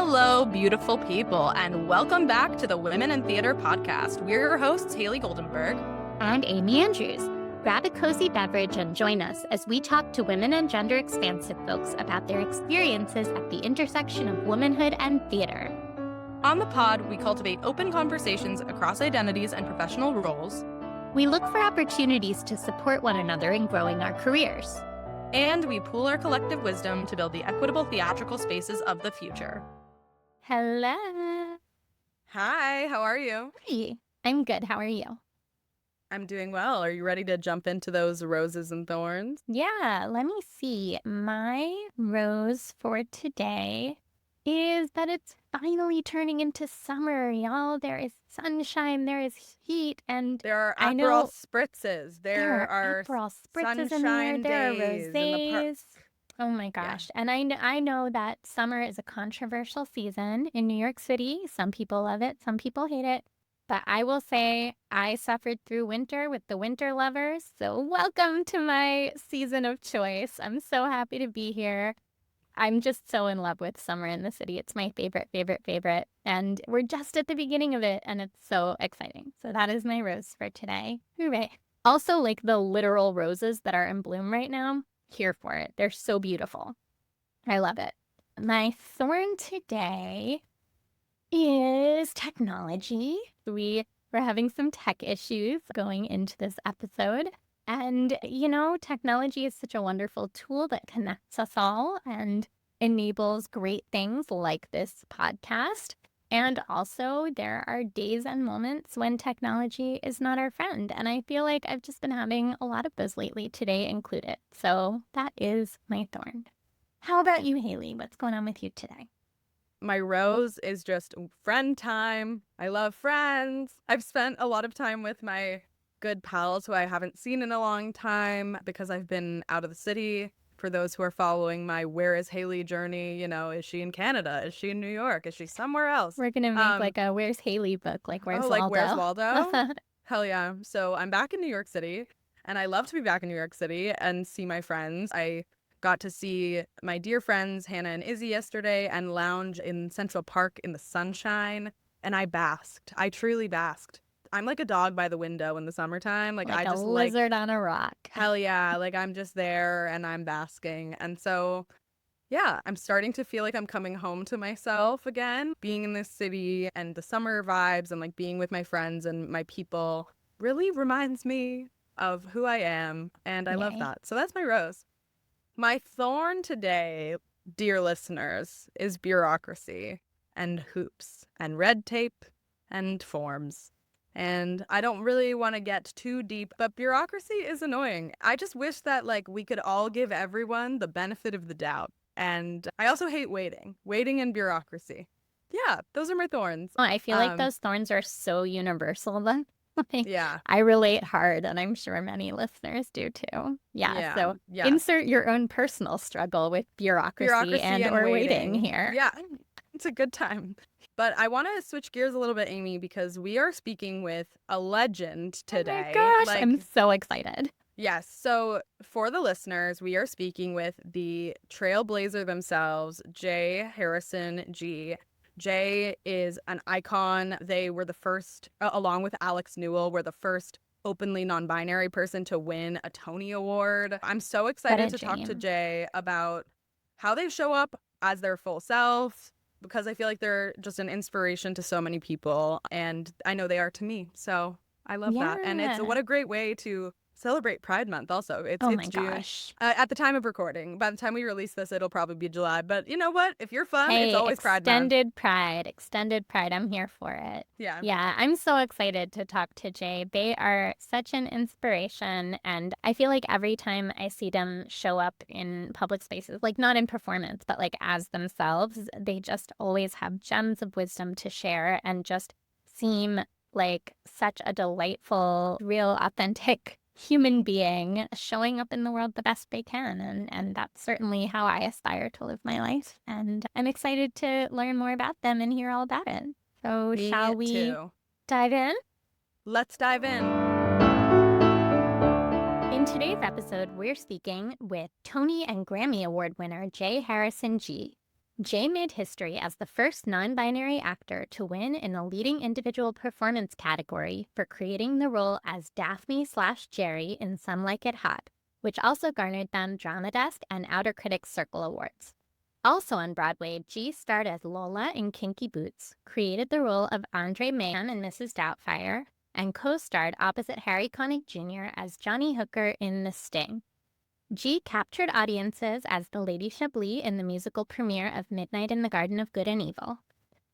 Hello, beautiful people, and welcome back to the Women in Theater podcast. We're your hosts, Haley Goldenberg and Amy Andrews. Grab a cozy beverage and join us as we talk to women and gender-expansive folks about their experiences at the intersection of womanhood and theater. On the pod, we cultivate open conversations across identities and professional roles. We look for opportunities to support one another in growing our careers. And we pool our collective wisdom to build the equitable theatrical spaces of the future. Hello. Hi, how are you? Hi, I'm good. How are you? I'm doing well. Are you ready to jump into those roses and thorns? Yeah, let me see. My rose for today is that it's finally turning into summer, y'all. There is sunshine, there is heat, and there are I Aperol know spritzes. there are Aperol spritzes in there. There are rosés. Oh my gosh. Yeah. And I know that summer is a controversial season in New York City. Some people love it, some people hate it. But I will say I suffered through winter with the winter lovers. So welcome to my season of choice. I'm so happy to be here. I'm just so in love with summer in the city. It's my favorite. And we're just at the beginning of it, and it's so exciting. So that is my rose for today. Hooray. Also, like the literal roses that are in bloom right now, here for it. They're so beautiful. I love it. My thorn today is technology. We were having some tech issues going into this episode. And, you know, technology is such a wonderful tool that connects us all and enables great things like this podcast. And also, there are days and moments when technology is not our friend. And I feel like I've just been having a lot of those lately, today included. So that is my thorn. How about you, Haley? What's going on with you today? My rose is just friend time. I love friends. I've spent a lot of time with my good pals who I haven't seen in a long time because I've been out of the city. For those who are following my Where is Haley journey, you know, is she in Canada? Is she in New York? Is she somewhere else? We're going to make like a Where's Haley book, like Where's Waldo? Where's Waldo? Hell yeah. So I'm back in New York City, and I love to be back in New York City and see my friends. I got to see my dear friends Hannah and Izzy yesterday and lounge in Central Park in the sunshine, and I basked. I truly basked. I'm like a dog by the window in the summertime. Like I just a lizard on a rock. Hell yeah. Like I'm just there and I'm basking. And so, yeah, I'm starting to feel like I'm coming home to myself again. Being in this city and the summer vibes and like being with my friends and my people really reminds me of who I am. And I love that. So that's my rose. My thorn today, dear listeners, is bureaucracy and hoops and red tape and forms. And I don't really want to get too deep, but bureaucracy is annoying. I just wish that like we could all give everyone the benefit of the doubt. And I also hate waiting and bureaucracy. Yeah, those are my thorns. Oh, I feel like those thorns are so universal then. Yeah. I relate hard, and I'm sure many listeners do too. So insert your own personal struggle with bureaucracy and or waiting here. Yeah, it's a good time. But I want to switch gears a little bit, Amy, because we are speaking with a legend today. Oh my gosh, I'm so excited. Yes. So for the listeners, we are speaking with the trailblazer themselves, Jay Harrison Ghee. Jay is an icon. They were the first, along with Alex Newell, were the first openly non-binary person to win a Tony Award. I'm so excited to talk to Jay about how they show up as their full self, because I feel like they're just an inspiration to so many people, and I know they are to me. So I love that. And what a great way to celebrate Pride Month also. It's June. Gosh. At the time of recording. By the time we release this, it'll probably be July. But you know what? If you're fun, it's always Pride Month. Extended Pride. I'm here for it. Yeah. Yeah, I'm so excited to talk to Jay. They are such an inspiration, and I feel like every time I see them show up in public spaces, like not in performance, but like as themselves, they just always have gems of wisdom to share and just seem like such a delightful, real, authentic human being showing up in the world the best they can. And that's certainly how I aspire to live my life. And I'm excited to learn more about them and hear all about it. So shall we dive in? Let's dive in. In today's episode, we're speaking with Tony and Grammy Award winner Jay Harrison Ghee. Jay made history as the first non-binary actor to win in the leading individual performance category for creating the role as Daphne/Jerry in Some Like It Hot, which also garnered them Drama Desk and Outer Critics Circle Awards. Also on Broadway, Ghee starred as Lola in Kinky Boots, created the role of Andre Mann in Mrs. Doubtfire, and co-starred opposite Harry Connick Jr. as Johnny Hooker in The Sting. Ghee captured audiences as the Lady Chablis in the musical premiere of Midnight in the Garden of Good and Evil.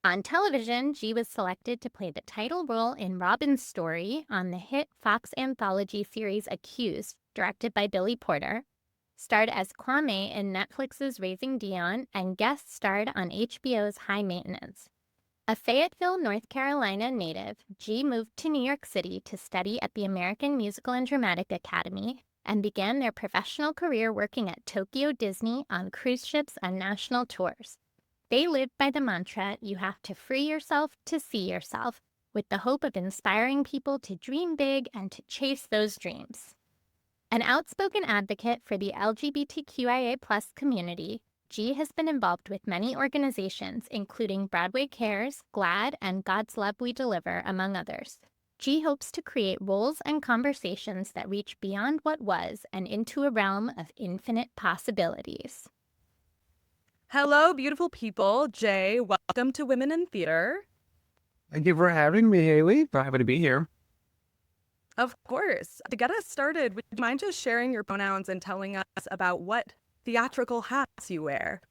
On television, Ghee was selected to play the title role in Robin's Story on the hit Fox anthology series Accused, directed by Billy Porter, starred as Kwame in Netflix's Raising Dion, and guest starred on HBO's High Maintenance. A Fayetteville, North Carolina native, Ghee moved to New York City to study at the American Musical and Dramatic Academy and began their professional career working at Tokyo Disney on cruise ships and national tours. They lived by the mantra, you have to free yourself to see yourself, with the hope of inspiring people to dream big and to chase those dreams. An outspoken advocate for the LGBTQIA+ community, Ghee has been involved with many organizations, including Broadway Cares, GLAAD, and God's Love We Deliver, among others. Ghee hopes to create roles and conversations that reach beyond what was and into a realm of infinite possibilities. Hello, beautiful people. Jay, welcome to Women in Theater. Thank you for having me, Haley. So happy to be here. Of course. To get us started, would you mind just sharing your pronouns and telling us about what theatrical hats you wear?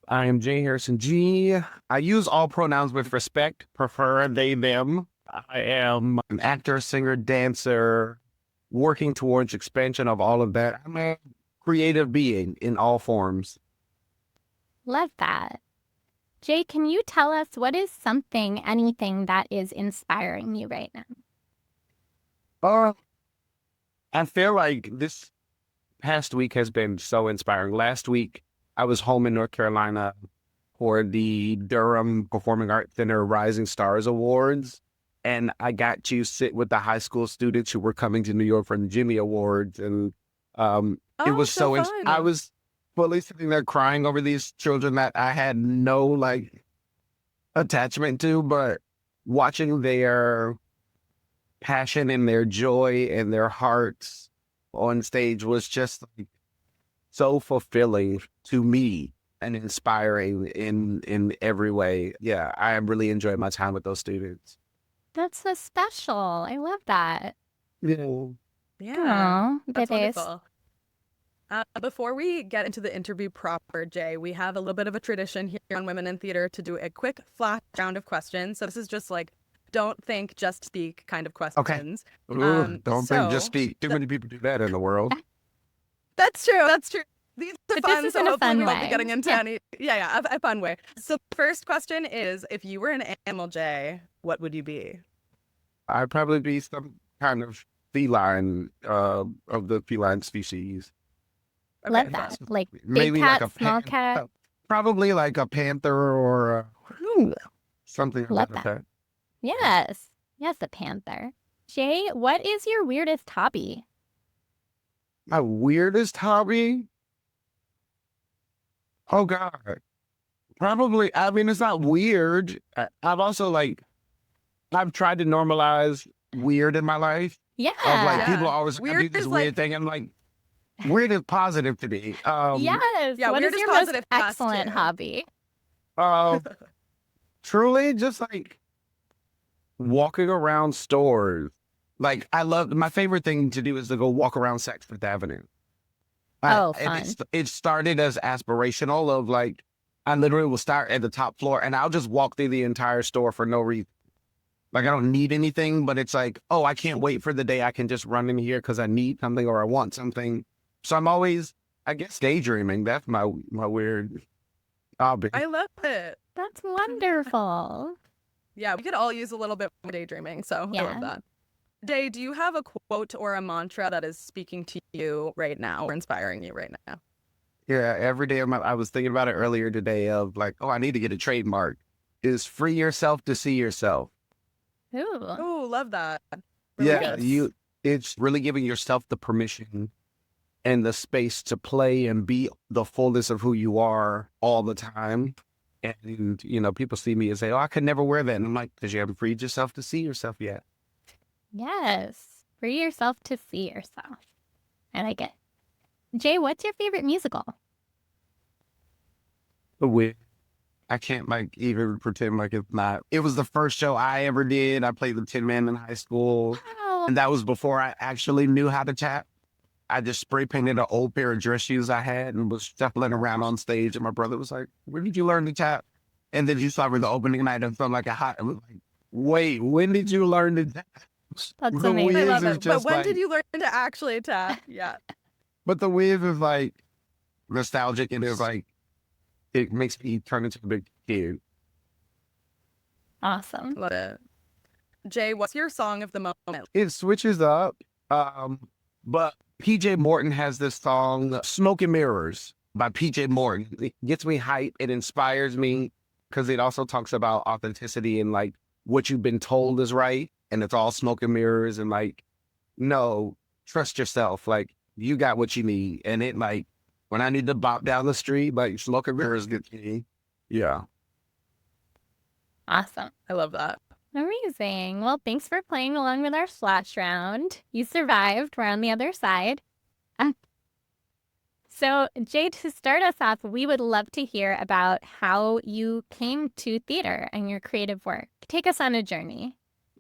I am Jay Harrison G. I use all pronouns with respect, prefer they, them. I am an actor, singer, dancer, working towards expansion of all of that. I'm a creative being in all forms. Love that. Jay, can you tell us what is something, anything that is inspiring you right now? I feel like this past week has been so inspiring. Last week, I was home in North Carolina for the Durham Performing Arts Center Rising Stars Awards. And I got to sit with the high school students who were coming to New York for the Jimmy Awards. And it was so fun. I was fully sitting there crying over these children that I had no attachment to, but watching their passion and their joy and their hearts on stage was just so fulfilling to me and inspiring in every way. Yeah, I really enjoyed my time with those students. That's so special. I love that. Yeah. Yeah, that's it is. wonderful. Before we get into the interview proper, Jay, we have a little bit of a tradition here on Women in Theater to do a quick flash round of questions. So this is just like, don't think, just speak kind of questions. Okay. Don't think, just speak. Too many people do that in the world. That's true. That's true. These are But fun, this is so in a hopefully fun we won't way. be getting into Yeah. any. Yeah, a fun way. So the first question is, if you were an animal, Jay, what would you be? I'd probably be some kind of feline of the feline species. Okay, Love fun. that. Like big Maybe cat, like a small pan- cat. Probably like a panther or something Love like that. Yes. Yes, a panther. Jay, what is your weirdest hobby? My weirdest hobby? Oh God. Probably, I mean, it's not weird. I've also I've tried to normalize weird in my life. Yeah. Of people always do Weird this is weird thing. And weird is positive to me. Yes. yeah, What weird is is your most positive to us, excellent too. hobby? Truly just walking around stores. I love, my favorite thing to do is to go walk around Saks Fifth Avenue. Oh, And fun. it started as aspirational of I literally will start at the top floor and I'll just walk through the entire store for no reason. I don't need anything, but it's oh, I can't wait for the day I can just run in here because I need something or I want something. So I'm always, I guess, daydreaming. That's my weird hobby. I love it. That's wonderful. Yeah, we could all use a little bit more daydreaming, so I Yeah. love that. Jay, do you have a quote or a mantra that is speaking to you right now or inspiring you right now? Yeah, every day I was thinking about it earlier today of oh, I need to get a trademark. Is free yourself to see yourself. Ooh. Oh, love that. Really Yeah, good. it's really giving yourself the permission and the space to play and be the fullness of who you are all the time. And, people see me and say, oh, I could never wear that. And I'm like, because you haven't freed yourself to see yourself yet. Yes. Free yourself to see yourself. I like it. Jay, what's your favorite musical? But I can't even pretend like it's not. It was the first show I ever did. I played the Tin Man in high school. Oh, And that was before I actually knew how to tap. I just spray painted an old pair of dress shoes I had and was shuffling around on stage. And my brother was like, where did you learn to tap? And then he saw me the opening night and felt like a hot. I was like, wait, when did you learn to tap? that's The amazing. I Wiz love is it. But just when did like, you learn to actually tap? Yeah. but the Wiz is like nostalgic and it's like, it makes me turn into a big kid. Awesome. Love it. Jay, what's your song of the moment? It switches up. But PJ Morton has this song, Smoke and Mirrors by PJ Morton. It gets me hyped. It inspires me because it also talks about authenticity and like what you've been told is right. And it's all smoke and mirrors and like, no, trust yourself. Like you got what you need. And it like, when I need to bop down the street, like smoke and mirrors get me. Yeah. Awesome. I love that. Amazing. Well, thanks for playing along with our slash round. You survived. We're on the other side. So, Jay, to start us off, we would love to hear about how you came to theater and your creative work. Take us on a journey.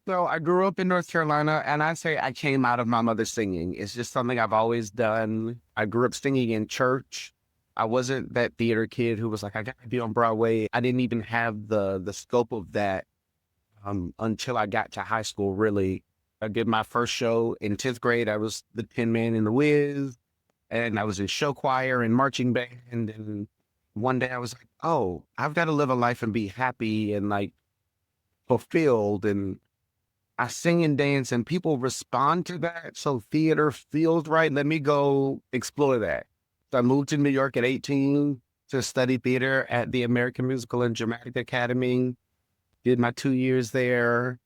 So I grew up in North Carolina, and I say I came out of my mother singing. It's just something I've always done. I grew up singing in church. I wasn't that theater kid who was like, I got to be on Broadway. I didn't even have the scope of that until I got to high school, really. I did my first show in 10th grade. I was the Tin Man in the Wiz, and I was in show choir and marching band. And one day I was like, oh, I've got to live a life and be happy and like fulfilled. And I sing and dance and people respond to that. So theater feels right. Let me go explore that. So I moved to New York at 18 to study theater at the American Musical and Dramatic Academy. Did my 2 years there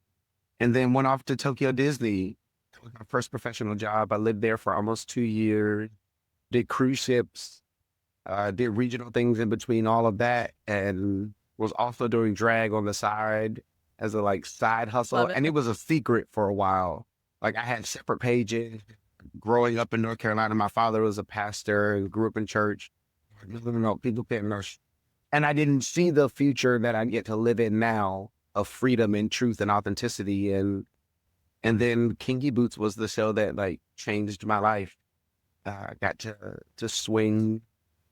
and then went off to Tokyo Disney. It was my first professional job. I lived there for almost 2 years, did cruise ships, did regional things in between all of that, and was also doing drag on the side as a like side hustle. Love it. And it was a secret for a while. Like I had separate pages. Growing up in North Carolina, my father was a pastor and grew up in church. No, people can't know. And I didn't see the future that I get to live in now of freedom and truth and authenticity. And then Kinky Boots was the show that like changed my life. I got to swing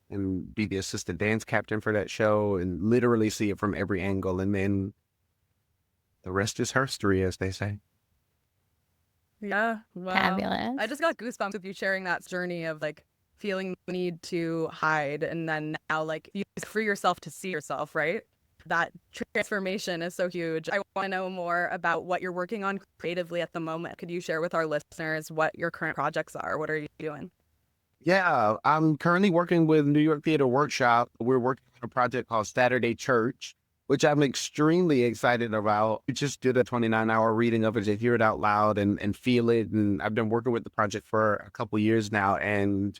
and be the assistant dance captain for that show and literally see it from every angle. And then the rest is herstory, as they say. Yeah. Wow. Fabulous. I just got goosebumps with you sharing that journey of like feeling the need to hide and then now like you free yourself to see yourself, right? That transformation is so huge. I want to know more about what you're working on creatively at the moment. Could you share with our listeners what your current projects are? What are you doing? Yeah, I'm currently working with New York Theater Workshop. We're working on a project called Saturday Church, which I'm extremely excited about. We just did a 29-hour reading of it to hear it out loud and feel it. And I've been working with the project for a couple years now. And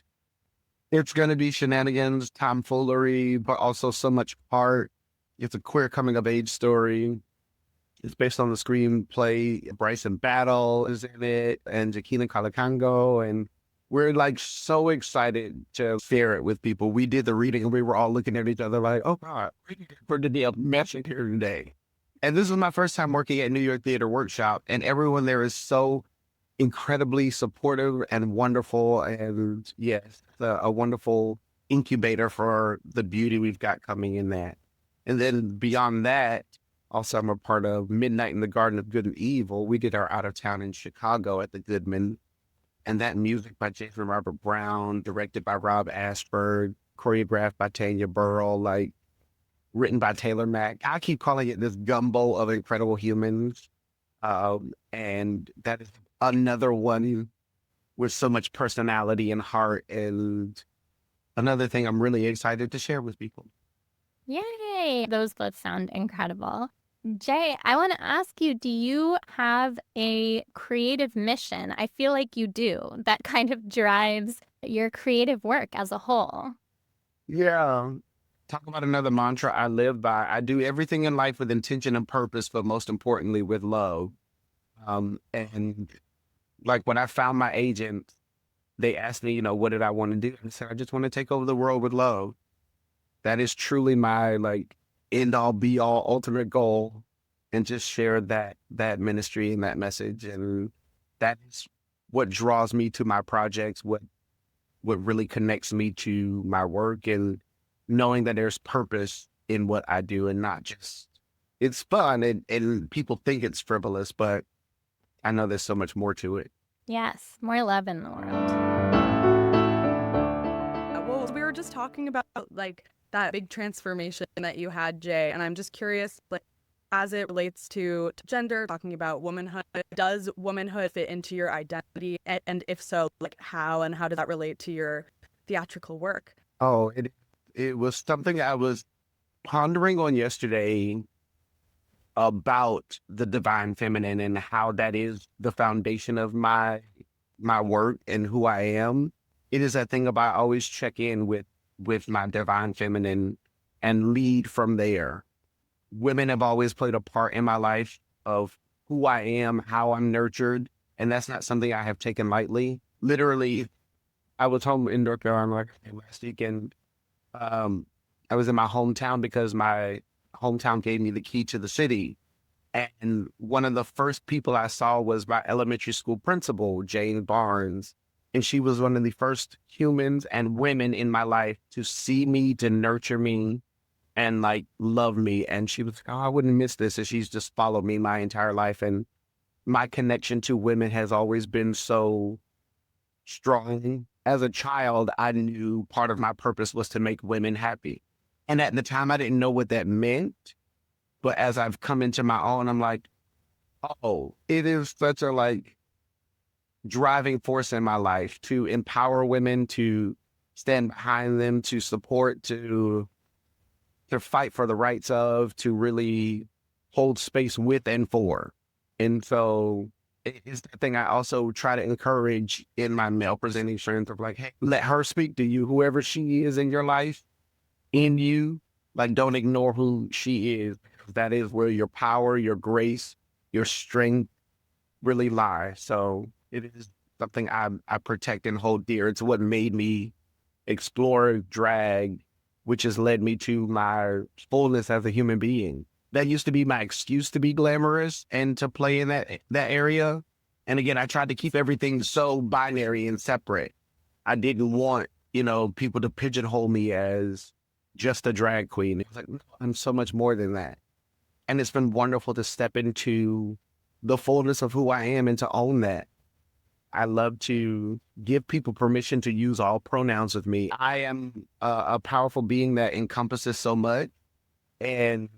it's going to be shenanigans, tomfoolery, but also so much heart. It's a queer coming of age story. It's based on the screenplay. Bryson Battle is in it and Jaqueline Calacango. And we're like so excited to share it with people. We did the reading and we were all looking at each other like, oh God, we're the damn message here today. And this is my first time working at New York Theater Workshop, and everyone there is so incredibly supportive and wonderful. And yes, a wonderful incubator for the beauty we've got coming in that. And then beyond that, also I'm a part of Midnight in the Garden of Good and Evil. We did our out of town in Chicago at the Goodman. And that music by Jason Robert Brown, directed by Rob Ashford, choreographed by Tanya Burrell, like written by Taylor Mack. I keep calling it this gumbo of incredible humans. And that is another one with so much personality and heart. And another thing I'm really excited to share with people. Yay! Those both sound incredible. Jay, I want to ask you, do you have a creative mission? I feel like you do that kind of drives your creative work as a whole. Yeah. Talk about another mantra I live by. I do everything in life with intention and purpose, but most importantly with love. And like when I found my agent, they asked me, what did I want to do? I said, I just want to take over the world with love. That is truly my like end all be all ultimate goal, and just share that ministry and that message. And that is what draws me to my projects, what really connects me to my work, and knowing that there's purpose in what I do, and not just it's fun, and people think it's frivolous, but I know there's so much more to it. Yes, more love in the world. Well, we were just talking about like that big transformation that you had, Jay, and I'm just curious, like, as it relates to gender, talking about womanhood, does womanhood fit into your identity? And if so, like how, and how does that relate to your theatrical work? Oh, it was something I was pondering on yesterday about the divine feminine and how that is the foundation of my work and who I am. It is that thing about I always check in with my divine feminine and lead from there. Women have always played a part in my life of who I am, how I'm nurtured, and that's not something I have taken lightly. Literally, I was home in North Carolina last week, and I was in my hometown because my hometown gave me the key to the city. And one of the first people I saw was my elementary school principal, Jane Barnes. And she was one of the first humans and women in my life to see me, to nurture me, and like love me. And she was like, oh, I wouldn't miss this. And she's just followed me my entire life. And my connection to women has always been so strong. As a child, I knew part of my purpose was to make women happy. And at the time, I didn't know what that meant. But as I've come into my own, I'm like, oh, it is such a like driving force in my life to empower women, to stand behind them, to support, to fight for the rights of, to really hold space with and for. And so it is the thing I also try to encourage in my male presenting strength of like, hey, let her speak to you, whoever she is in your life, in you. Like, don't ignore who she is. That is where your power, your grace, your strength really lie. So it is something I protect and hold dear. It's what made me explore drag, which has led me to my fullness as a human being. That used to be my excuse to be glamorous and to play in that area. And again, I tried to keep everything so binary and separate. I didn't want, people to pigeonhole me as just a drag queen. It was like, no, I'm so much more than that. And it's been wonderful to step into the fullness of who I am and to own that. I love to give people permission to use all pronouns with me. I am a powerful being that encompasses so much, and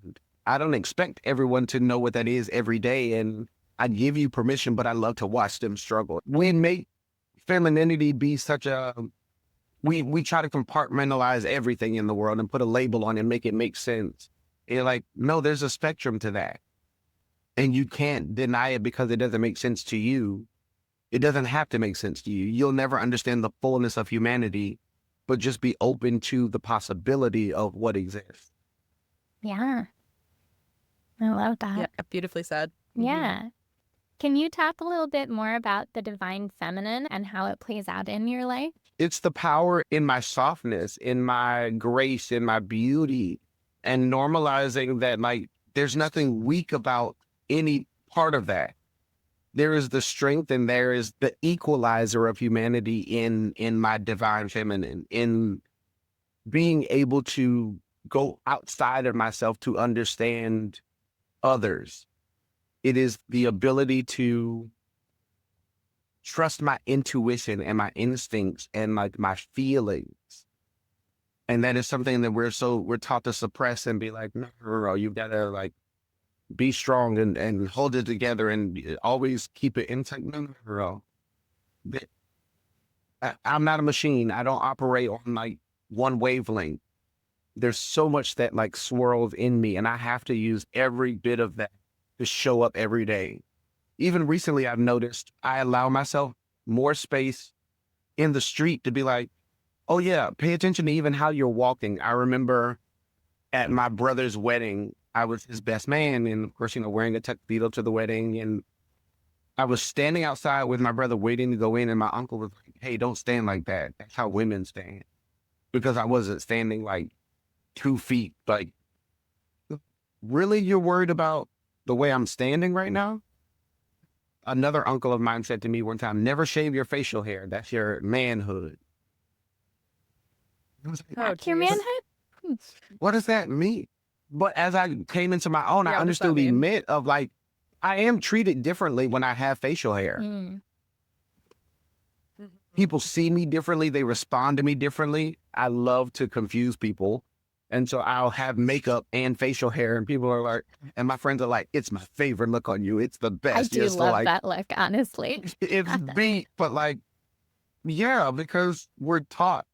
I don't expect everyone to know what that is every day. And I give you permission, but I love to watch them struggle. We make femininity be such a, we try to compartmentalize everything in the world and put a label on it and make it make sense. And you're like, no, there's a spectrum to that. And you can't deny it because it doesn't make sense to you. It doesn't have to make sense to you. You'll never understand the fullness of humanity, but just be open to the possibility of what exists. Yeah. I love that. Yeah, beautifully said. Yeah. Can you talk a little bit more about the divine feminine and how it plays out in your life? It's the power in my softness, in my grace, in my beauty, and normalizing that like there's nothing weak about any part of that. There is the strength and there is the equalizer of humanity in my divine feminine, in being able to go outside of myself to understand others. It is the ability to trust my intuition and my instincts and like my feelings. And that is something that we're taught to suppress and be like, no, you've got to like be strong and hold it together and always keep it intact. No. I'm not a machine. I don't operate on like one wavelength. There's so much that like swirls in me, and I have to use every bit of that to show up every day. Even recently, I've noticed I allow myself more space in the street to be like, oh yeah, pay attention to even how you're walking. I remember at my brother's wedding, I was his best man. And of course, wearing a tuxedo to the wedding. And I was standing outside with my brother waiting to go in. And my uncle was like, hey, don't stand like that. That's how women stand. Because I wasn't standing like 2 feet. Like, really? You're worried about the way I'm standing right now? Another uncle of mine said to me one time, never shave your facial hair. That's your manhood. I was like, Oh, That's your geez. manhood? what does that mean? But as I came into my own, I Yeah, what does that understood the mean? myth of like, I am treated differently when I have facial hair. Mm. People see me differently. They respond to me differently. I love to confuse people. And so I'll have makeup and facial hair and people are like, and my friends are like, it's my favorite look on you. It's the I best. do You're so love like, that look, honestly. it's beat, but like, yeah, because we're taught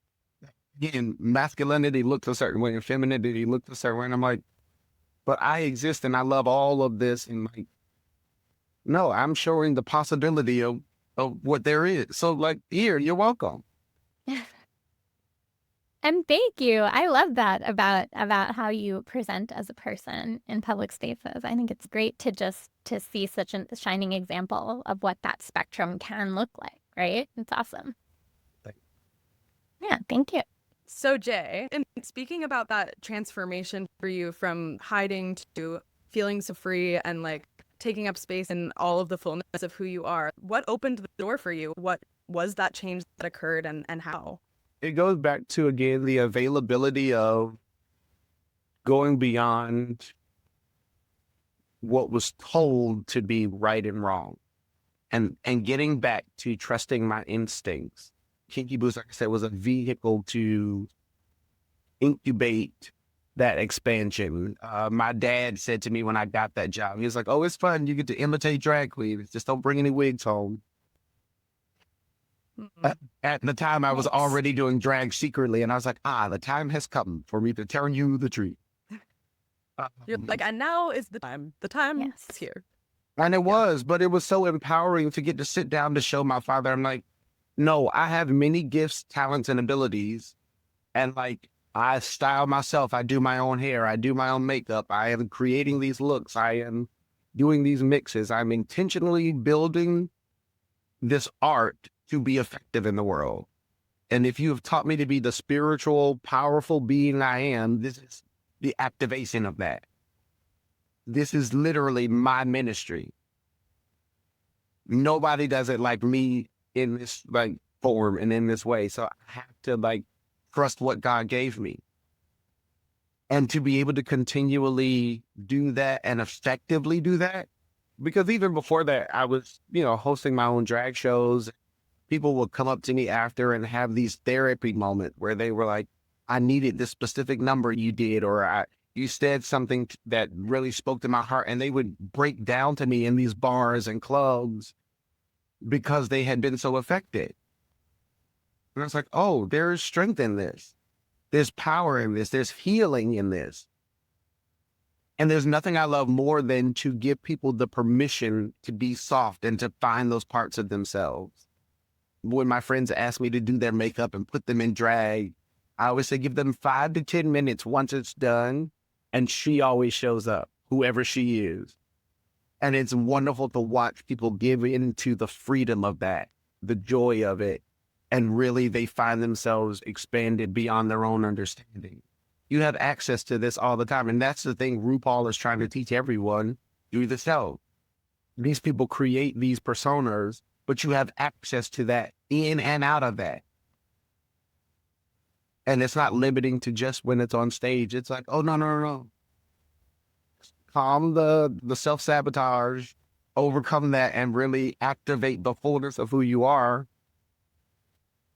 again, masculinity looks a certain way and femininity looks a certain way. And I'm like, but I exist and I love all of this. And like, no, I'm showing the possibility of what there is. So like, here, you're welcome. And thank you. I love that about how you present as a person in public spaces. I think it's great to see such a shining example of what that spectrum can look like, right? It's awesome. Thank Yeah, thank you. So, Jay, and speaking about that transformation for you from hiding to feeling so free and like taking up space in all of the fullness of who you are, what opened the door for you? What was that change that occurred and how? It goes back to, again, the availability of going beyond what was told to be right and wrong and getting back to trusting my instincts. Kinky Boots, like I said, was a vehicle to incubate that expansion. My dad said to me when I got that job, he was like, oh, it's fun. You get to imitate drag queens. Just don't bring any wigs home. At the time, I was Nice. already doing drag secretly, and I was like, the time has come for me to tell you the truth. You're like, and now is the time. The time Yes. is here. And it was, but it was so empowering to get to sit down to show my father. I'm like, no, I have many gifts, talents, and abilities. And like, I style myself. I do my own hair. I do my own makeup. I am creating these looks. I am doing these mixes. I'm intentionally building this art to be effective in the world. And if you have taught me to be the spiritual, powerful being I am, this is the activation of that. This is literally my ministry. Nobody does it like me in this like form and in this way. So I have to like trust what God gave me. And to be able to continually do that and effectively do that. Because even before that, I was, hosting my own drag shows. People would come up to me after and have these therapy moments where they were like, I needed this specific number you did, or you said something that really spoke to my heart. And they would break down to me in these bars and clubs because they had been so affected. And I was like, oh, there is strength in this. There's power in this. There's healing in this. And there's nothing I love more than to give people the permission to be soft and to find those parts of themselves. When my friends ask me to do their makeup and put them in drag, I always say, give them 5 to 10 minutes once it's done. And she always shows up, whoever she is. And it's wonderful to watch people give into the freedom of that, the joy of it. And really, they find themselves expanded beyond their own understanding. You have access to this all the time. And that's the thing RuPaul is trying to teach everyone through the show. These people create these personas, but you have access to that in and out of that. And it's not limiting to just when it's on stage. It's like, oh, no. Calm the self-sabotage, overcome that, and really activate the fullness of who you are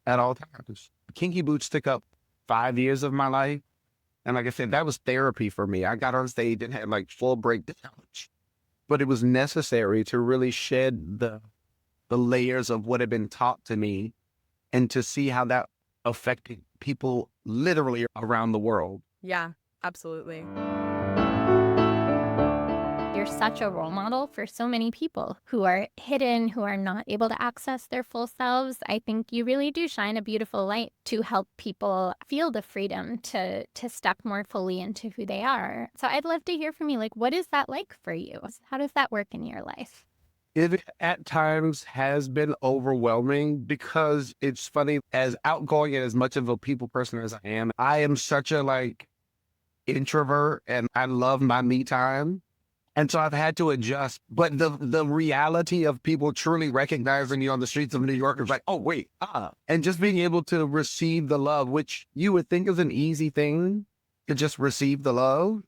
at all times. Kinky Boots took up 5 years of my life. And like I said, that was therapy for me. I got on stage and had like full breakdowns. But it was necessary to really shed the layers of what had been taught to me and to see how that affected people literally around the world. Yeah, absolutely. You're such a role model for so many people who are hidden, who are not able to access their full selves. I think you really do shine a beautiful light to help people feel the freedom to step more fully into who they are. So I'd love to hear from you. Like, what is that like for you? How does that work in your life? It at times has been overwhelming because it's funny, as outgoing and as much of a people person as I am such a introvert and I love my me time. And so I've had to adjust. But the reality of people truly recognizing you on the streets of New York is like, oh, wait, and just being able to receive the love, which you would think is an easy thing to just receive the love.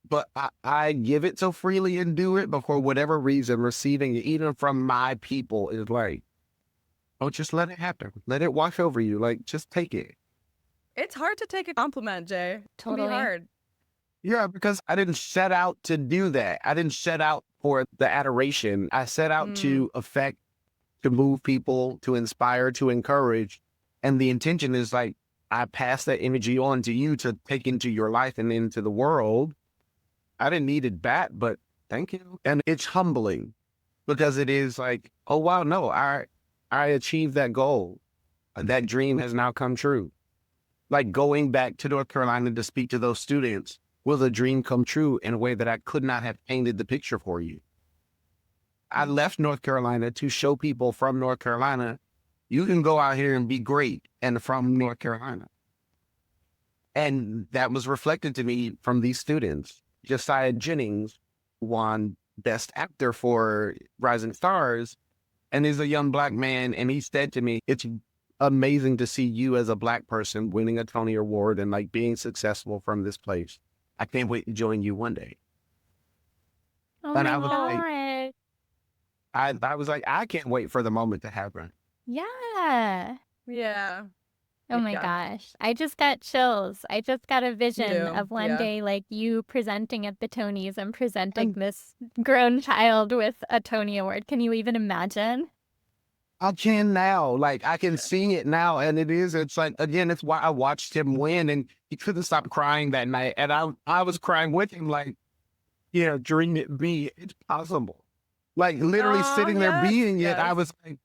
But I give it so freely and do it, but for whatever reason, receiving it, even from my people, is like, oh, just let it happen. Let it wash over you. Like, just take it. It's hard to take a compliment, Jay. It can be Totally. hard. Yeah, because I didn't set out to do that. I didn't set out for the adoration. I set out to affect, to move people, to inspire, to encourage. And the intention is like, I pass that energy on to you to take into your life and into the world. I didn't need it back, but thank you. And it's humbling because it is like, oh, wow, no, I achieved that goal. That dream has now come true. Like going back to North Carolina to speak to those students, will the dream come true in a way that I could not have painted the picture for you? I left North Carolina to show people from North Carolina, you can go out here and be great and from North Carolina. And that was reflected to me from these students. Josiah Jennings won Best Actor for Rising Stars, and he's a young Black man. And he said to me, it's amazing to see you as a Black person winning a Tony Award and like being successful from this place. I can't wait to join you one day. Oh And my I was like, God. I was like, I can't wait for the moment to happen. Yeah. Yeah. Oh my gosh. I just got chills. I just got a vision too, of one yeah. day, like you presenting at the Tonys and presenting this grown child with a Tony Award. Can you even imagine? I can now. Like I can see it now. And it's like, again, it's why I watched him win and he couldn't stop crying that night. And I was crying with him, like, yeah, dream it be. It's possible. Like literally sitting there being it. I was like,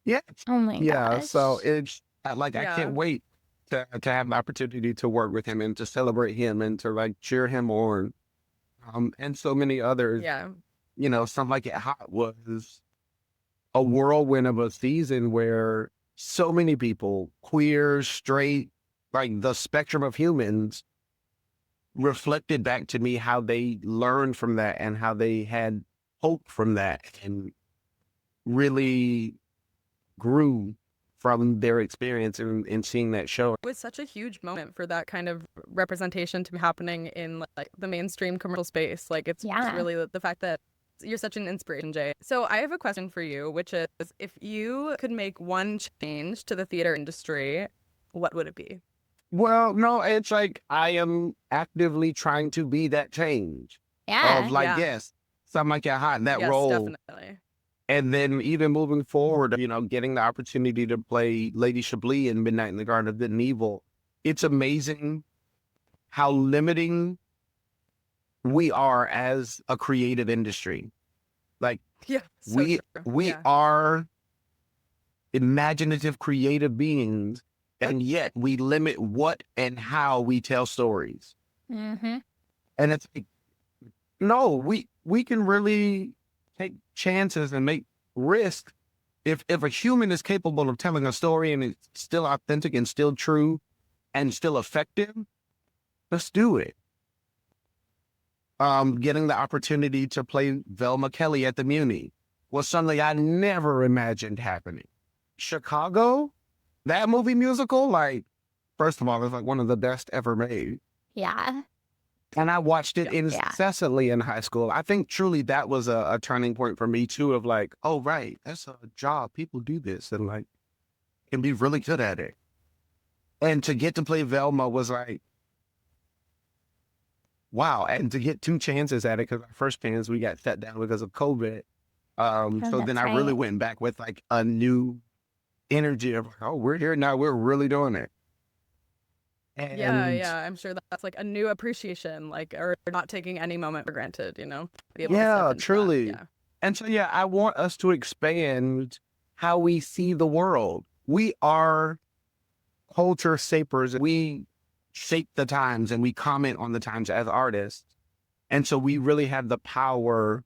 yeah. Oh my Yeah. gosh. So it's like, I Yeah. can't wait to have the opportunity to work with him and to celebrate him and to like cheer him on. And so many others, Yeah. you know, Something Like It Hot was a whirlwind of a season where so many people, queer, straight, like the spectrum of humans, reflected back to me how they learned from that and how they had hope from that and really grew from their experience in seeing that show. It was such a huge moment for that kind of representation to be happening in like the mainstream commercial space. Like it's just really the fact that you're such an inspiration, Jay. So I have a question for you, which is if you could make one change to the theater industry, what would it be? Well, no, it's like I am actively trying to be that change Yeah. of like, yes, Something Like It Hot, that role. Definitely. And then even moving forward, you know, getting the opportunity to play Lady Chablis in Midnight in the Garden of Good and Evil. It's amazing how limiting we are as a creative industry. Like Yeah. we are imaginative, creative beings, and yet we limit what and how we tell stories. Mm-hmm. And it's like, no, we can really take chances and make risks. If a human is capable of telling a story and it's still authentic and still true and still effective, let's do it. Getting the opportunity to play Velma Kelly at the Muni was something I never imagined happening. Chicago, that movie musical, like, first of all, it's like one of the best ever made. Yeah. And I watched it incessantly in high school. I think truly that was a turning point for me too, of like, oh, right, that's a job. People do this and like can be really good at it. And to get to play Velma was like, wow. And to get 2 chances at it, because our first chance we got shut down because of COVID. So then I really went back with like a new energy of, oh, we're here now. We're really doing it. Yeah, And yeah. I'm sure that's like a new appreciation, like, or not taking any moment for granted, be able to step yeah, into that. truly. Yeah. And so, yeah, I want us to expand how we see the world. We are culture shapers. We shape the times and we comment on the times as artists. And so we really have the power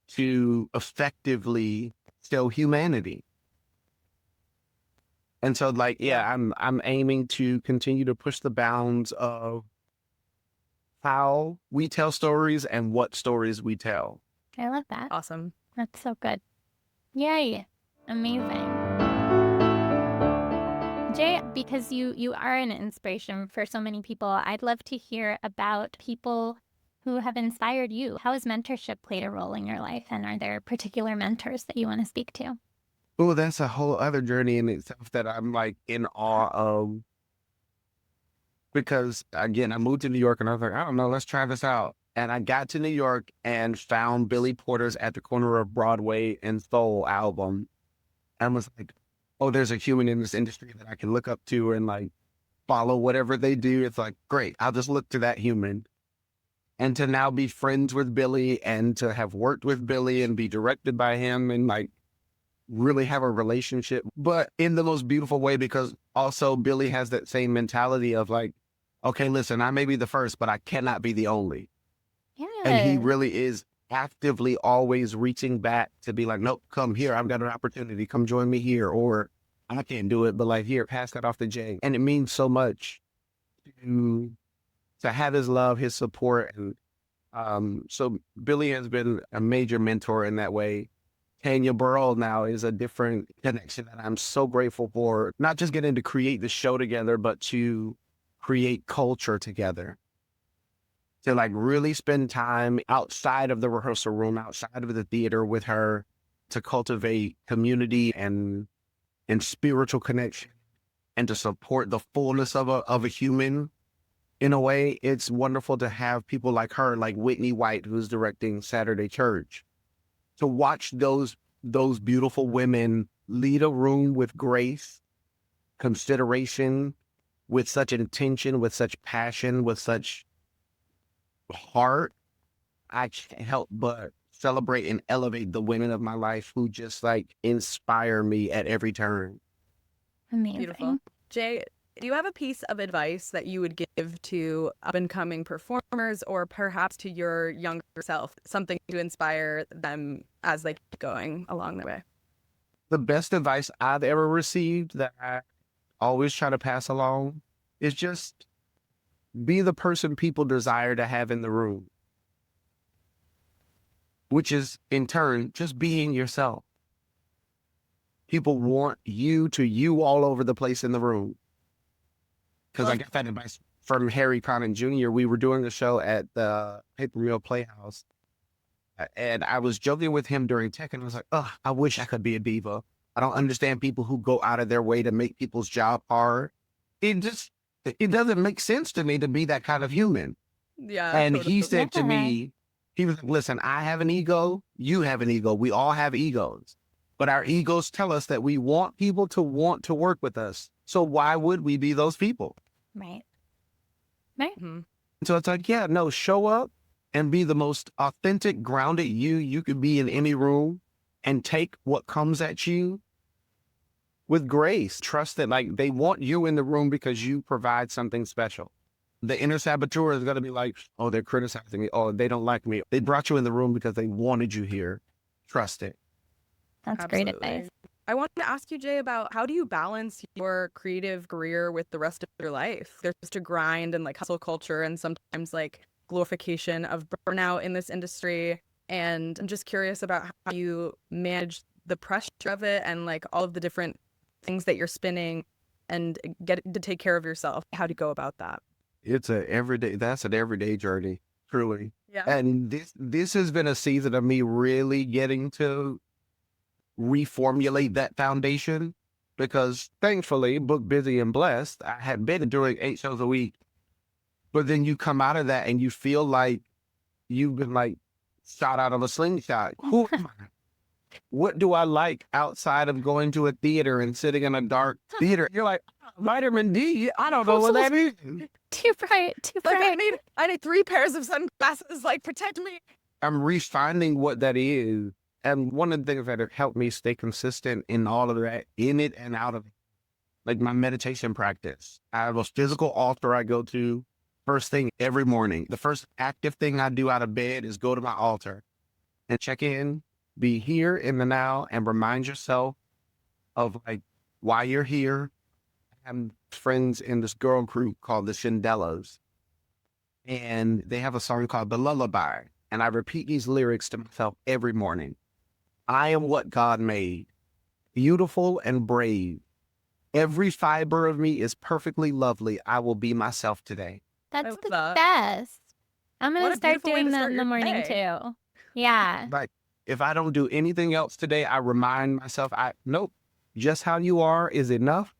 to effectively show humanity. And so, like, Yeah. yeah, I'm aiming to continue to push the bounds of how we tell stories and what stories we tell. I love that. Awesome. That's so good. Yay. Amazing. Jay, because you are an inspiration for so many people, I'd love to hear about people who have inspired you. How has mentorship played a role in your life? And are there particular mentors that you want to speak to? Oh, that's a whole other journey in itself that I'm like in awe of. Because again, I moved to New York and I was like, I don't know, let's try this out. And I got to New York and found Billy Porter's At the Corner of Broadway and Soul album and was like, oh, there's a human in this industry that I can look up to and like follow whatever they do. It's like, great, I'll just look to that human. And to now be friends with Billy and to have worked with Billy and be directed by him and like really have a relationship, but in the most beautiful way, because also Billy has that same mentality of like, okay, listen, I may be the first, but I cannot be the only. And he Yeah. really is actively always reaching back to be like, nope, come here. I've got an opportunity. Come join me here. Or I can't do it, but like, here, pass that off to Jay. And it means so much to, to have his love, his support. And so Billy has been a major mentor in that way. Tanya Burrell now is a different connection that I'm so grateful for, not just getting to create the show together, but to create culture together. To like really spend time outside of the rehearsal room, outside of the theater with her, to cultivate community and spiritual connection and to support the fullness of a human. In a way, it's wonderful to have people like her, like Whitney White, who's directing Saturday Church, to watch those beautiful women lead a room with grace, consideration, with such intention, with such passion, with such heart. I can't help but celebrate and elevate the women of my life who just like inspire me at every turn. Beautiful. Amazing. Jay, do you have a piece of advice that you would give to up and coming performers or perhaps to your younger self, something to inspire them as they keep going along the way? The best advice I've ever received that I always try to pass along is just be the person people desire to have in the room, which is in turn just being yourself. People want you all over the place in the room. Because I got that advice from Harry Connick Jr. We were doing a show at the Paper Mill Playhouse. And I was joking with him during tech, and I was like, oh, I wish I could be a diva. I don't understand people who go out of their way to make people's job hard. It doesn't make sense to me to be that kind of human. Yeah, And he totally. said to Yeah. me, he was like, listen, I have an ego. You have an ego. We all have egos. But our egos tell us that we want people to want to work with us. So why would we be those people? Right. Right. Mhm. So it's like, yeah, no, show up and be the most authentic, grounded you could be in any room and take what comes at you with grace. Trust that like they want you in the room because you provide something special. The inner saboteur is going to be like, oh, they're criticizing me. Oh, they don't like me. They brought you in the room because they wanted you here. Trust it. That's great Absolutely. advice. I wanted to ask you, Jay, about how do you balance your creative career with the rest of your life? There's just a grind and like hustle culture and sometimes like glorification of burnout in this industry. And I'm just curious about how you manage the pressure of it and like all of the different things that you're spinning and get to take care of yourself. How do you go about that? It's that's an everyday journey, truly. Yeah. And this has been a season of me really getting to reformulate that foundation because thankfully, book busy and blessed, I had been doing 8 shows a week. But then you come out of that and you feel like you've been like shot out of a slingshot. Who am I? what do I like outside of going to a theater and sitting in a dark theater? You're like, vitamin D? I don't know what that is. Too bright, too Like bright. I need 3 pairs of sunglasses, like protect me. I'm refinding what that is. And one of the things that have helped me stay consistent in all of that, in it and out of it, like my meditation practice. I have a physical altar I go to first thing every morning. The first active thing I do out of bed is go to my altar and check in, be here in the now, and remind yourself of like why you're here. I have friends in this girl group called the Shindellas, and they have a song called The Lullaby. And I repeat these lyrics to myself every morning. I am what God made, beautiful and brave. Every fiber of me is perfectly lovely. I will be myself today. That's love the that. best. I'm What going a to start beautiful way doing to that start in the your morning day. too. Yeah. Like, if I don't do anything else today, I remind myself, nope, just how you are is enough.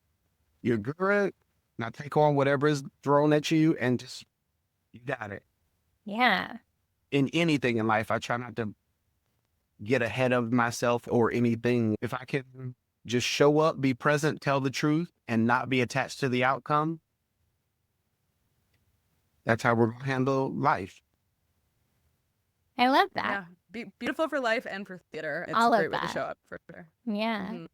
You're good. Now take on whatever is thrown at you and just, you got it. Yeah. In anything in life, I try not to get ahead of myself or anything. If I can just show up, be present, tell the truth, and not be attached to the outcome, that's how we're going to handle life. I love that. Yeah, beautiful for life and for theater. It's All a of great way to that. show up for sure. Yeah. Mhm.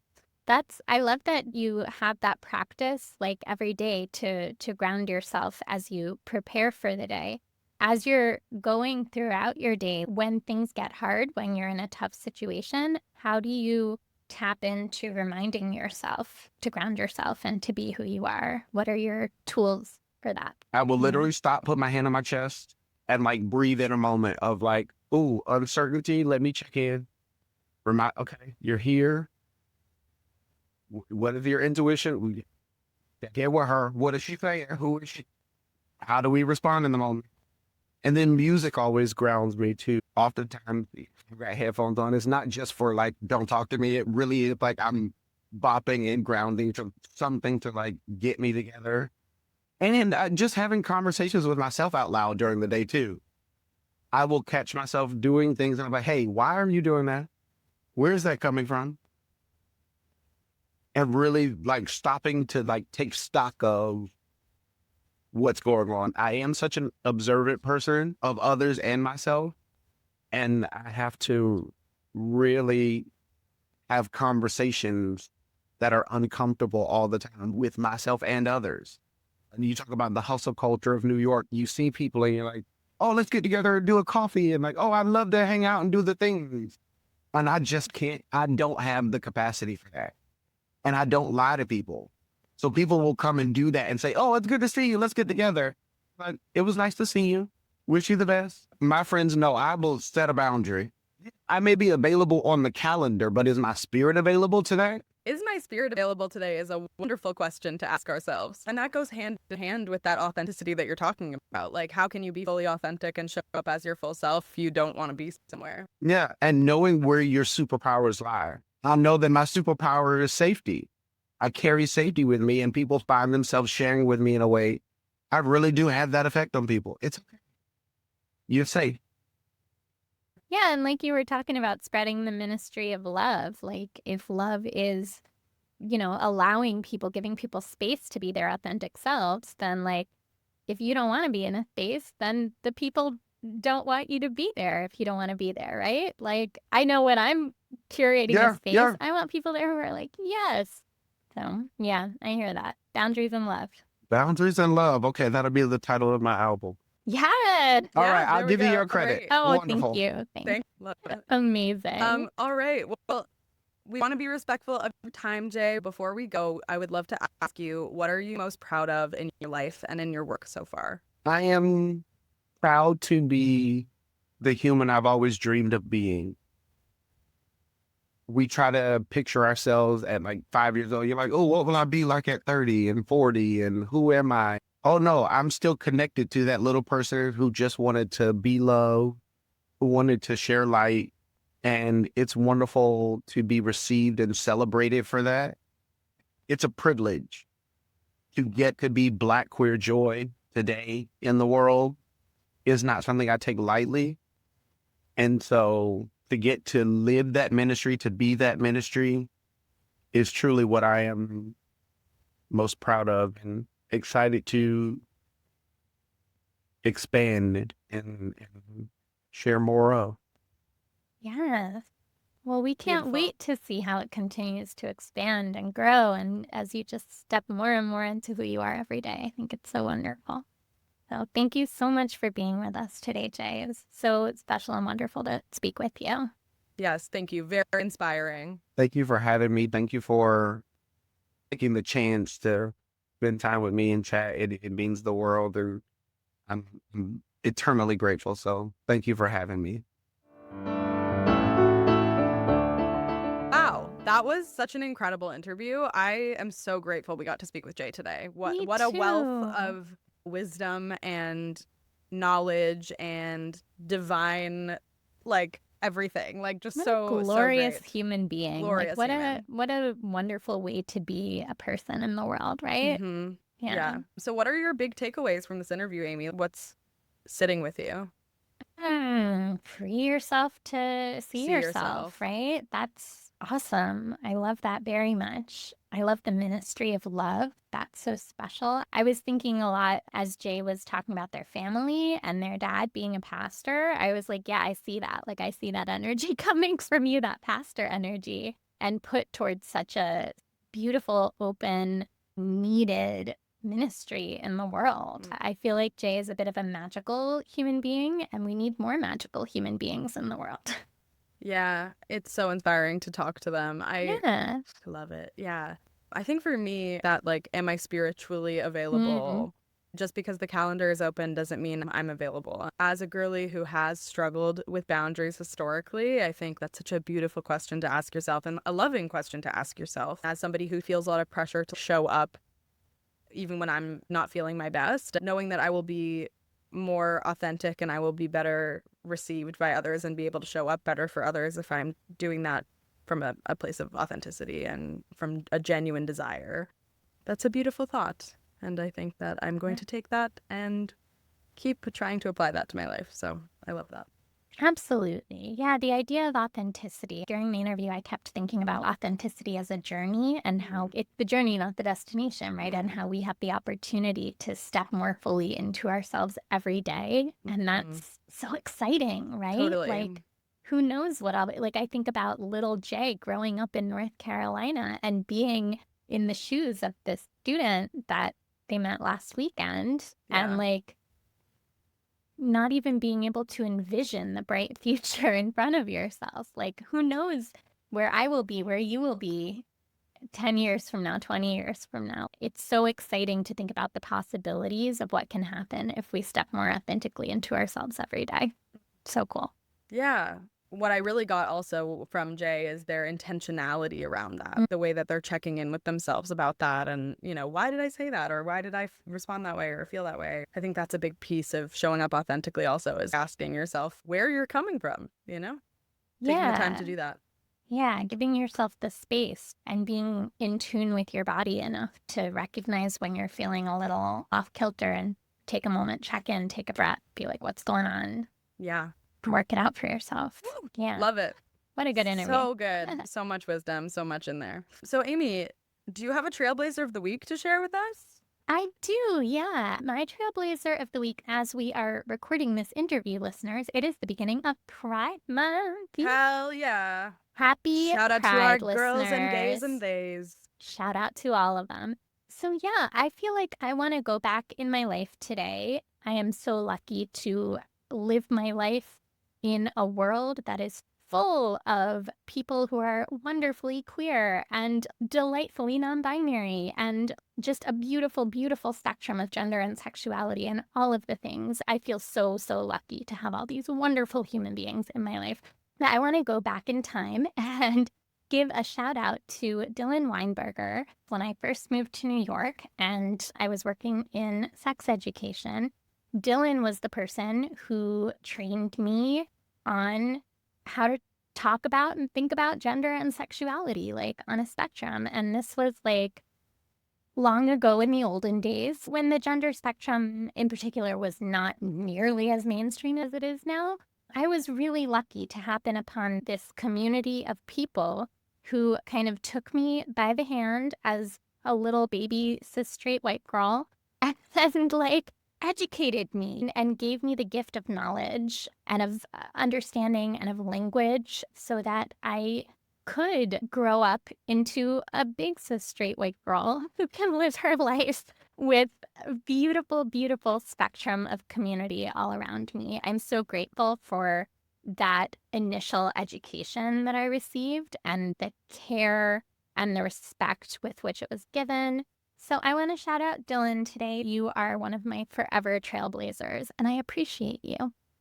I love that you have that practice like every day to ground yourself as you prepare for the day. As you're going throughout your day, when things get hard, when you're in a tough situation, how do you tap into reminding yourself to ground yourself and to be who you are? What are your tools for that? I will Yeah. literally stop, put my hand on my chest, and like breathe in a moment of like, ooh, uncertainty. Let me check in. Okay, you're here. What is your intuition? Get with her. What is she saying? Who is she? How do we respond in the moment? And then music always grounds me too. Oftentimes, if I've got headphones on, it's not just for like, don't talk to me. It really is like I'm bopping and grounding to something to like get me together. And just having conversations with myself out loud during the day too. I will catch myself doing things and I'm like, hey, why are you doing that? Where's that coming from? And really like stopping to like take stock of what's going on. I am such an observant person of others and myself. And I have to really have conversations that are uncomfortable all the time with myself and others. And you talk about the hustle culture of New York. You see people and you're like, oh, let's get together and do a coffee. And like, oh, I'd love to hang out and do the things. And I just can't, I don't have the capacity for that. And I don't lie to people. So people will come and do that and say, oh, it's good to see you. Let's get together. But it was nice to see you. Wish you the best. My friends know I will set a boundary. I may be available on the calendar, but is my spirit available today? Is my spirit available today is a wonderful question to ask ourselves. And that goes hand in hand with that authenticity that you're talking about. Like, how can you be fully authentic and show up as your full self if you don't want to be somewhere? Yeah. And knowing where your superpowers lie. I know that my superpower is safety. I carry safety with me and people find themselves sharing with me in a way. I really do have that effect on people. It's okay. You're safe. Yeah, and like you were talking about spreading the ministry of love, like if love is, allowing people, giving people space to be their authentic selves, then like if you don't want to be in a space, then the people don't want you to be there if you don't want to be there, right? Like I know when I'm curating a space, Yeah. I want people there who are like, yes. So yeah, I hear that. Boundaries and love. Boundaries and love. Okay, that'll be the title of my album. Yeah. All Yeah, right, I'll there we give you go. your credit. Great. Oh, Wonderful. thank you. Thanks. Love it. Amazing. All right. Well, we want to be respectful of your time, Jay. Before we go, I would love to ask you, what are you most proud of in your life and in your work so far? I am proud to be the human I've always dreamed of being. We try to picture ourselves at like 5 years old. You're like, oh, what will I be like at 30 and 40? And who am I? Oh, no, I'm still connected to that little person who just wanted to be loved, who wanted to share light. And it's wonderful to be received and celebrated for that. It's a privilege to get to be Black queer joy today in the world is not something I take lightly. And so to get to live that ministry, to be that ministry is truly what I am most proud of and excited to expand and share more of. Yes. Well, we can't Beautiful. wait to see how it continues to expand and grow. And as you just step more and more into who you are every day, I think it's so wonderful. So thank you so much for being with us today, Jay. It was so special and wonderful to speak with you. Yes, thank you. Very inspiring. Thank you for having me. Thank you for taking the chance to spend time with me and chat. It means the world. I'm eternally grateful. So thank you for having me. Wow, that was such an incredible interview. I am so grateful we got to speak with Jay today. Me What a wealth too. of wisdom and knowledge and divine, like everything. Like just What a so glorious great. human being. Glorious like human. what a wonderful way to be a person in the world, right? Mm-hmm. Yeah. Yeah. So what are your big takeaways from this interview, Amy? What's sitting with you? Free yourself to see yourself, right? That's awesome. I love that very much. I love the ministry of love. That's so special. I was thinking a lot as Jay was talking about their family and their dad being a pastor. I was like, yeah, I see that. Like, I see that energy coming from you, that pastor energy, and put towards such a beautiful, open, needed ministry in the world. I feel like Jay is a bit of a magical human being, and we need more magical human beings in the world. Yeah, it's so inspiring to talk to them. I Yeah. love it. Yeah. I think for me that like am I spiritually Mm. available? Just because the calendar is open doesn't mean I'm available. As a girly who has struggled with boundaries historically, I think that's such a beautiful question to ask yourself and a loving question to ask yourself. As somebody who feels a lot of pressure to show up even when I'm not feeling my best, knowing that I will be more authentic and I will be better received by others and be able to show up better for others if I'm doing that from a place of authenticity and from a genuine desire. That's a beautiful thought. And I think that I'm going to take that and keep trying to apply that to my life. So I love that. Absolutely. Yeah, the idea of authenticity. During the interview, I kept thinking about authenticity as a journey and how it's the journey, not the destination, right? And how we have the opportunity to step more fully into ourselves every day. And that's so exciting, right? Totally. Like, who knows what I'll be like? I think about little Jay growing up in North Carolina and being in the shoes of this student that they met last weekend and like not even being able to envision the bright future in front of yourself. Like, who knows where I will be, where you will be 10 years from now, 20 years from now. It's so exciting to think about the possibilities of what can happen if we step more authentically into ourselves every day. So cool. Yeah. What I really got also from Jay is their intentionality around that, the way that they're checking in with themselves about that. And, you know, why did I say that? Or why did I respond that way or feel that way? I think that's a big piece of showing up authentically also is asking yourself where you're coming from, you know, taking the time to do that. Yeah, giving yourself the space and being in tune with your body enough to recognize when you're feeling a little off kilter and take a moment, check in, take a breath, be like, what's going on? Yeah. Work it out for yourself. Yeah. Love it. What a good interview. So good. So much wisdom, so much in there. So, Amy, do you have a trailblazer of the week to share with us? I do, yeah. My trailblazer of the week, as we are recording this interview, listeners, it is the beginning of Pride Month. Hell yeah. Happy Shout out Pride, to our girls and gays listeners. and theys. Shout out to all of them. So yeah, I feel like I want to go back in my life today. I am so lucky to live my life in a world that is full of people who are wonderfully queer and delightfully non-binary and just a beautiful, beautiful spectrum of gender and sexuality and all of the things. I feel so, so lucky to have all these wonderful human beings in my life. Now, I want to go back in time and give a shout out to Dylan Weinberger. When I first moved to New York and I was working in sex education, Dylan was the person who trained me on how to talk about and think about gender and sexuality, like on a spectrum. And this was like long ago in the olden days when the gender spectrum in particular was not nearly as mainstream as it is now. I was really lucky to happen upon this community of people who kind of took me by the hand as a little baby cis straight white girl and like educated me and gave me the gift of knowledge and of understanding and of language so that I could grow up into a big cis straight white girl who can live her life with a beautiful, beautiful spectrum of community all around me. I'm so grateful for that initial education that I received and the care and the respect with which it was given. So I want to shout out Dylan today. You are one of my forever trailblazers, and I appreciate you.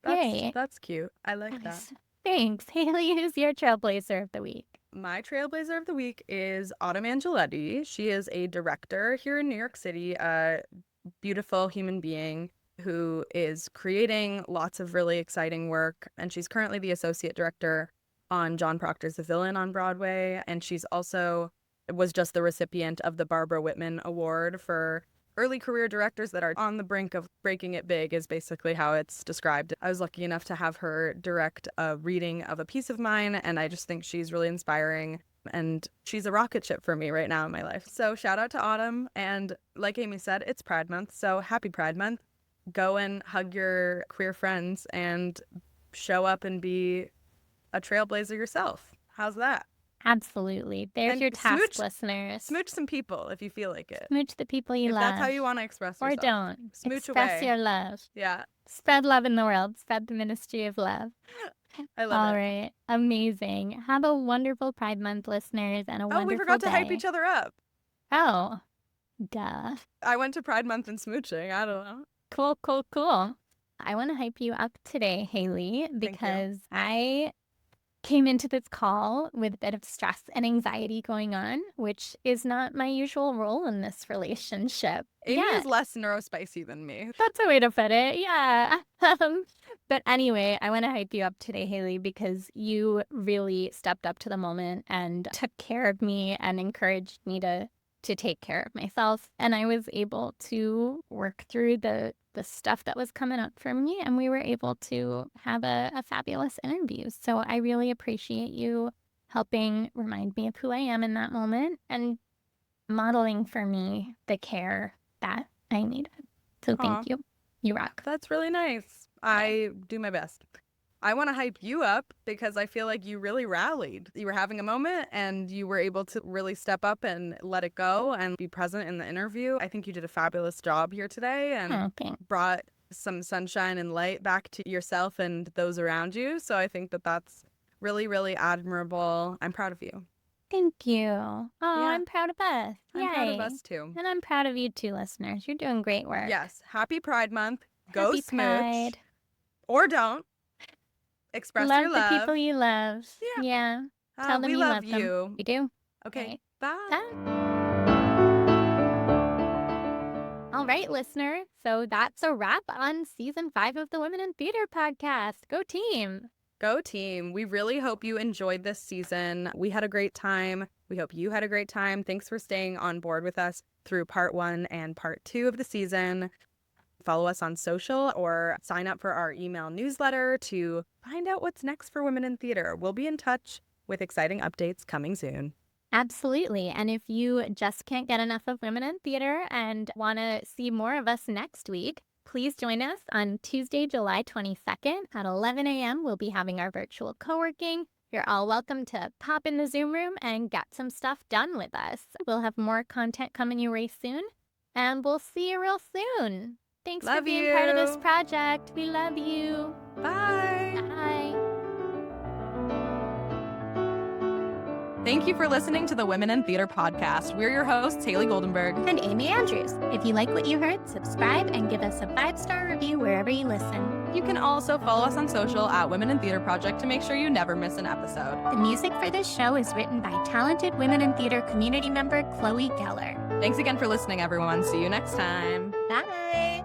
Yay. That's cute. I like that. Thanks. Haley, who's your trailblazer of the week? My trailblazer of the week is Autumn Angeletti. She is a director here in New York City, a beautiful human being who is creating lots of really exciting work. And she's currently the associate director on John Proctor's The Villain on Broadway. And she's also was just the recipient of the Barbara Whitman Award for early career directors that are on the brink of breaking it big, is basically how it's described. I was lucky enough to have her direct a reading of a piece of mine, and I just think she's really inspiring. And she's a rocket ship for me right now in my life. So shout out to Autumn. And like Amy said, it's Pride Month. So happy Pride Month. Go and hug your queer friends and show up and be a trailblazer yourself. How's that? Absolutely. There's And your task, smooch- listeners. Smooch some people if you feel like it. Smooch the people you If love. that's how you want to express or yourself. don't. Smooch Express away. your love. Yeah, Spread love in the world. Spread the ministry of love. I love All it. right. Amazing. Have a wonderful Pride Month, listeners, and a Oh, wonderful we forgot to hype day. each other up. Oh, duh. I went to Pride Month and smooching. I don't know. Cool, cool, cool. I want to hype you up today, Haley, you. because I came into this call with a bit of stress and anxiety going on, which is not my usual role in this relationship. Amy Yeah. is less neurospicy than me. That's a way to put it. Yeah. But anyway, I want to hype you up today, Haley, because you really stepped up to the moment and took care of me and encouraged me to take care of myself. And I was able to work through the stuff that was coming up for me, and we were able to have a fabulous interview. So I really appreciate you helping remind me of who I am in that moment and modeling for me the care that I needed. So Aw. thank you. You rock. That's really nice. I do my best. I want to hype you up because I feel like you really rallied. You were having a moment and you were able to really step up and let it go and be present in the interview. I think you did a fabulous job here today and Oh, thanks. brought some sunshine and light back to yourself and those around you. So I think that that's really, really admirable. I'm proud of you. Thank you. Oh, I'm proud of us. I'm proud of Yay. us too. And I'm proud of you too, listeners. You're doing great work. Yes. Happy Pride Month. Go Happy smooch. Pride. Or don't. Express Love your the love. people you love. Yeah. Yeah. Tell them we you love love them. you. We do. Okay. Okay. Bye. All right, listener. So that's a wrap on season 5 of the Women in Theater podcast. Go team. Go team. We really hope you enjoyed this season. We had a great time. We hope you had a great time. Thanks for staying on board with us through part 1 and part 2 of the season. Follow us on social or sign up for our email newsletter to find out what's next for Women in Theater. We'll be in touch with exciting updates coming soon. Absolutely. And if you just can't get enough of Women in Theater and want to see more of us next week, please join us on Tuesday, July 22nd at 11 a.m. We'll be having our virtual co-working. You're all welcome to pop in the Zoom room and get some stuff done with us. We'll have more content coming your way soon, and we'll see you real soon. Thanks for Love being part of this you. project. We love you. Bye. Bye. Thank you for listening to the Women in Theater podcast. We're your hosts, Haley Goldenberg. And Amy Andrews. If you like what you heard, subscribe and give us a 5-star review wherever you listen. You can also follow us on social at Women in Theater Project to make sure you never miss an episode. The music for this show is written by talented Women in Theater community member Chloe Geller. Thanks again for listening, everyone. See you next time. Bye.